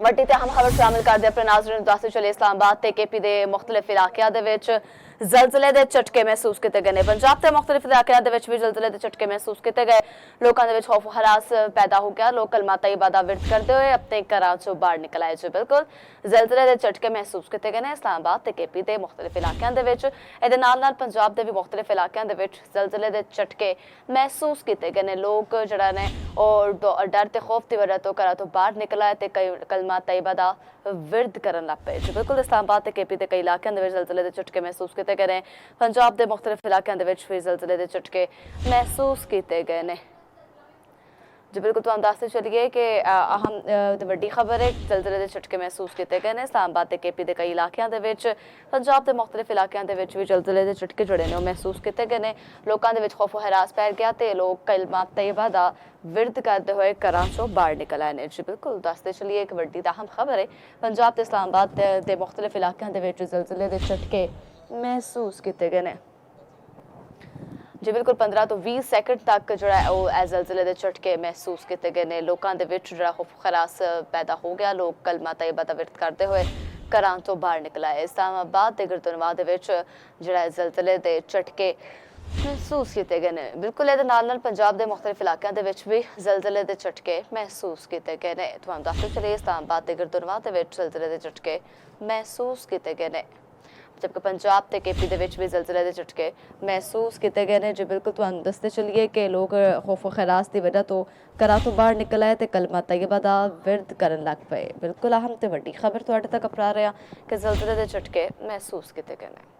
ਵੱਡੀ ਤੇ ਅਹਿਮ ਖਬਰ ਸ਼ਾਮਿਲ ਕਰਦੇ ਆਪਣੇ ਨਾਜ਼ਰੀਨ ਨੂੰ ਦੱਸਦੇ ਚਲੇ ਇਸਲਾਮਾਬਾਦ ਤੇ ਕੇਪੀ ਦੇ ਮੁxtਲਿਫ ਇਲਾਕਿਆਂ ਦੇ ਵਿੱਚ ਜ਼ਲਜ਼ਲੇ ਦੇ ਝਟਕੇ ਮਹਿਸੂਸ ਕੀਤੇ ਗਏ ਨੇ। ਪੰਜਾਬ ਤੇ ਮੁxtਲਿਫ ਇਲਾਕਿਆਂ ਦੇ ਵਿੱਚ ਵੀ ਜ਼ਲਜ਼ਲੇ ਦੇ ਝਟਕੇ ਮਹਿਸੂਸ ਕੀਤੇ ਗਏ। ਲੋਕਾਂ ਦੇ ਵਿੱਚ ਖੌਫ ਹਰਾਸ ਪੈਦਾ ਹੋ ਗਿਆ। ਲੋਕ ਕਲਮਾ ਤੈयबा ਦਾ ਵਿਰਤ ਕਰਦੇ ਹੋਏ ਆਪਣੇ ਘਰਾਂ ਚੋਂ ਬਾਹਰ ਨਿਕਲ ਆਏ। ਜੀ ਬਿਲਕੁਲ ਜ਼ਲਜ਼ਲੇ ਦੇ ਝਟਕੇ ਮਹਿਸੂਸ ਕੀਤੇ ਗਏ ਨੇ ਇਸਲਾਮਾਬਾਦ ਤੇ ਕੇਪੀ ਦੇ ਮੁxtਲਿਫ ਇਲਾਕਿਆਂ ਦੇ ਵਿੱਚ। ਇਹਦੇ ਨਾਲ ਪੰਜਾਬ ਦੇ ਵੀ ਮੁxtਲਿਫ ਇਲਾਕਿਆਂ ਦੇ ਵਿੱਚ ਜ਼ਲਜ਼ਲੇ ਦੇ ਝਟਕੇ ਮਹਿਸੂਸ ਕੀਤੇ ਗਏ ਨੇ। ਲੋਕ ਜਿਹੜਾ ਨੇ ਉਹ ਡਰ ਤੇ ਖੌਫ ਦੀ ਵਜ੍ਹਾ ਤੋਂ ਘਰਾਂ ਤੋਂ ਬਾਹਰ ਨਿਕਲ ਆਏ ਤੇ ਕਲਮਾ ਤੈयबा ਦਾ ਵਿਰਦ ਕਰਨ ਲੱਗ ਪਏ। ਬਿਲਕੁਲ ਇਸਲਾਮਾਬਾਦ ਤੇ ਕੇਪੀ ਦੇ ਕਈ ਇਲਾਕਿਆਂ ਦੇ ਵਿੱਚ ਜ਼ਲਜ਼ਲੇ ਦੇ ਝਟਕੇ ਮਹਿਸੂਸ ਕੀਤੇ ਗਏ ਨੇ। ਪੰਜਾਬ ਦੇ ਮੁxtਲਿਫ ਇਲਾਕਿਆਂ ਦੇ ਵਿੱਚ ਵੀ ਜ਼ਲਜ਼ਲੇ ਦੇ ਝਟਕੇ ਮਹਿਸੂਸ ਕੀਤੇ ਗਏ ਨੇ। जी बिल्कुल तुम दसते चलिए कि अहम वड्डी खबर है ਜ਼ਲਜ਼ਲੇ ਦੇ ਝਟਕੇ ਮਹਿਸੂਸ ਕੀਤੇ ਗਏ ਨੇ। ਇਸਲਾਮਾਬਾਦ ਤੇ ਕੇਪੀ ਦੇ ਕਈ ਇਲਾਕਿਆਂ ਦੇ ਵਿੱਚ ਪੰਜਾਬ ਦੇ ਮੁxtਲਿਫ ਇਲਾਕਿਆਂ ਦੇ ਵਿੱਚ ਵੀ ਜ਼ਲਜ਼ਲੇ ਦੇ ਝਟਕੇ ਜਿਹੜੇ ਨੇ ਉਹ ਮਹਿਸੂਸ ਕੀਤੇ ਗਏ ਨੇ। ਲੋਕਾਂ ਦੇ ਵਿੱਚ ਖੌਫ ਹਰਾਸ ਪੈ ਗਿਆ ਤੇ ਲੋਕ ਕਲਮਾ ਤੈयबा ਦਾ ਵਿਰਦ ਕਰਦੇ ਹੋਏ ਘਰਾਂ ਚੋਂ ਬਾਹਰ ਨਿਕਲ ਆਏ ਨੇ। ਜੀ ਬਿਲकुल दसते चलिए एक वड्डी ते अहम खबर है पंजाब ते इस्लामाबाद ਦੇ ਮੁxtਲਿਫ ਇਲਾਕਿਆਂ ਦੇ ਵਿੱਚ ਜ਼ਲਜ਼ਲੇ ਦੇ ਝਟਕੇ ਮਹਿਸੂਸ ਕੀਤੇ ਗਏ ਨੇ। जी बिल्कुल 15 ਤੋਂ 20 ਸੈਕਿੰਡ ਤੱਕ ਜਿਹੜਾ ਉਹ ਜ਼ਲਜ਼ਲੇ ਦੇ ਝਟਕੇ ਮਹਿਸੂਸ ਕੀਤੇ ਗਏ ਨੇ। ਲੋਕਾਂ ਦੇ ਵਿੱਚ ਜਿਹੜਾ ਖੌਫ ਖਰਾਸ ਪੈਦਾ ਹੋ ਗਿਆ। ਲੋਕ ਕਲਮਾ ਤੈयबा ਦਾ ਵਿਰਤ ਕਰਦੇ ਹੋਏ ਘਰਾਂ ਤੋਂ ਬਾਹਰ ਨਿਕਲ ਆਏ। ਇਸਲਾਮਾਬਾਦ ਤੇ ਗੁਰਦੁਆਰਾ ਦੇ ਵਿੱਚ ਜਿਹੜਾ ਜ਼ਲਜ਼ਲੇ ਦੇ ਝਟਕੇ ਮਹਿਸੂਸ ਕੀਤੇ ਗਏ ਨੇ। ਬਿਲਕੁਲ ਇਹਦੇ ਨਾਲ ਪੰਜਾਬ ਦੇ ਮੁxtਲਿਫ ਇਲਾਕਿਆਂ ਦੇ ਵਿੱਚ ਵੀ ਜ਼ਲਜ਼ਲੇ ਦੇ ਝਟਕੇ ਮਹਿਸੂਸ ਕੀਤੇ ਗਏ ਨੇ। ਤੁਹਾਨੂੰ ਦੱਸਦੇ ਚਲੀਏ ਇਸਲਾਮਾਬਾਦ ਤੇ ਗੁਰਦੁਆਰਾ ਦੇ ਵਿੱਚ ਜ਼ਲਜ਼ਲੇ ਦੇ ਝਟਕੇ ਮਹਿਸੂਸ ਕੀਤੇ ਗਏ ਨੇ। जबकि पंजाब ते केपी दे विच भी ज़लज़ले दे झटके महसूस किए गए हैं। जी बिल्कुल तुहानूं दसते चलिए कि लोग खौफ खरास की वजह तो घरां तो बाहर निकल आए ते कलमा तैयबा दा विरद करन लग पे। बिल्कुल अहम ते वड्डी खबर तुहाडे तक अपना रहे हैं कि ज़लज़ले दे झटके महसूस किए गए हैं।